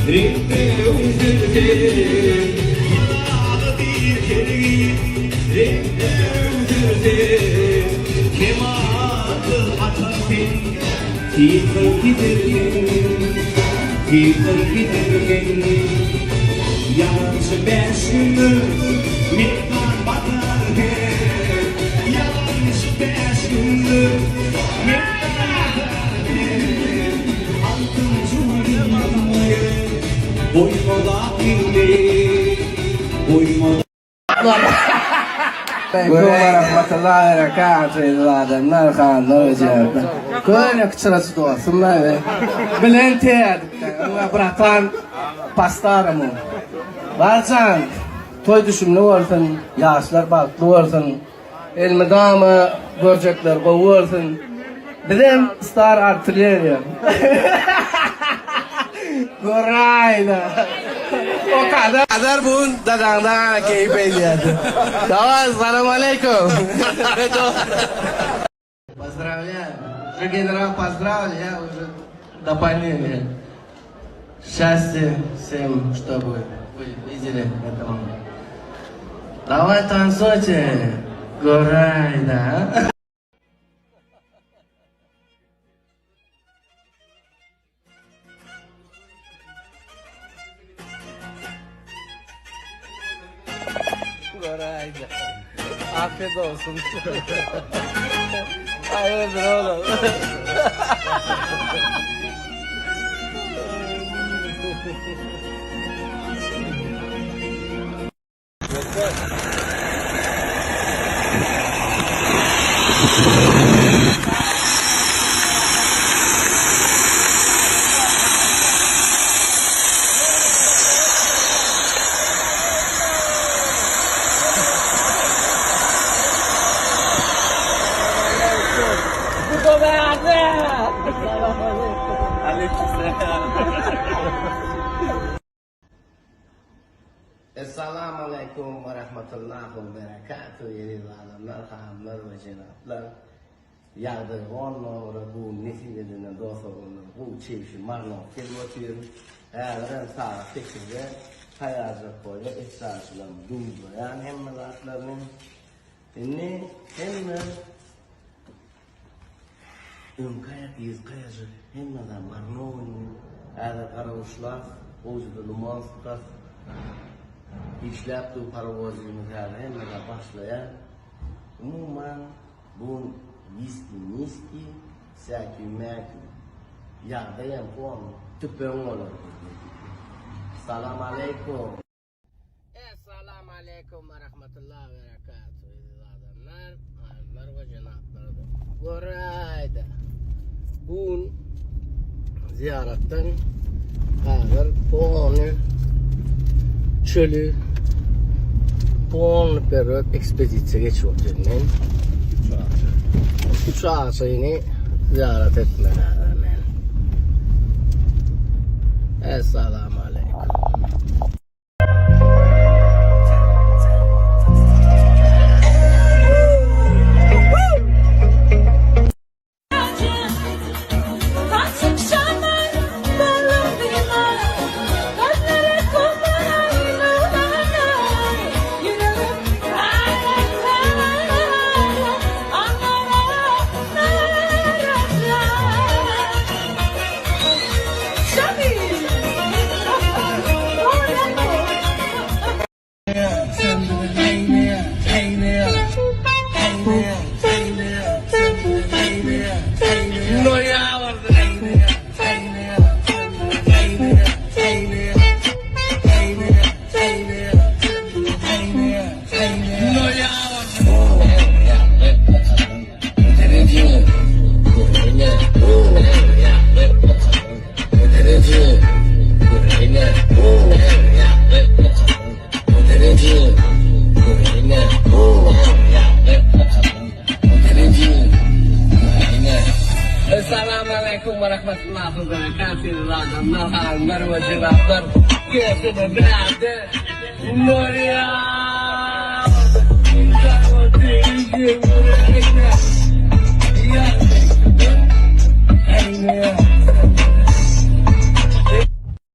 Ringde üzüldü Yaralı bir kere Ringde üzüldü Kemanı atarken Yıkır giderken Yalancı beşini Mektan batarken Yalancı beşini Mektan batarken Altın cumhuriyet Boymoda indir Boymoda Rahmatullahi ve barakatuhu adamlar xanlar öcədə. Böyle kıçırası doğasınlar ve bilenti edikten bıraktan pastarımı. Barcan toy düşümlü olsun, yaşlar balıklı olsun, elmi damı görecekler kovu olsun. Bizim star artilleriya. Gorayla. O kadar bun dadağından keyif ediyordu. Давай, салам алейкум. Поздравляю. Уже генерал поздравил, я уже дополнение. Счастья всем, чтобы вы видели это. Давай танцуйте. Горайда. Gorayda. Afiyet olsun. Hayırdır oğlum. Esselamu Aleyküm ve Rahmetullahi ve Berekatuhu. Yeni adamlar, hanımlar ve cenaplar. Yağdır onlara bu nesillerine dost olunlar. Bu çevşi marlon kelbatiyor. Eğerden sağa tekirde hayatı koyda esasılan duymayan hemmelatlarının ne hemme kayak yüz kayacı hemmeden marlon eğer karavuşlar oğuzda luman tutar işlep du paravozimiz hemmeden başlayan umuman bu Niski, saki meki, yağdayan puan, tüpen olur. Salam aleykum. Esselamu aleykum ve rahmetullahi ve berekatuhu. Adamlar, hanımlar ve cenaplar. Gorayda. Bu ziyaretten hazır puanı, çölü, puanlı periyot ekspedisiye geçiyor cennet. Şu ağaçını ziyaret etmene rağmen. Esselamu Aleyküm. Assalamualaikum warahmatullahi wabarakatuh. Adamlar, hanımlar ve cenaplar. Keyfine birader. Noria. İnsan o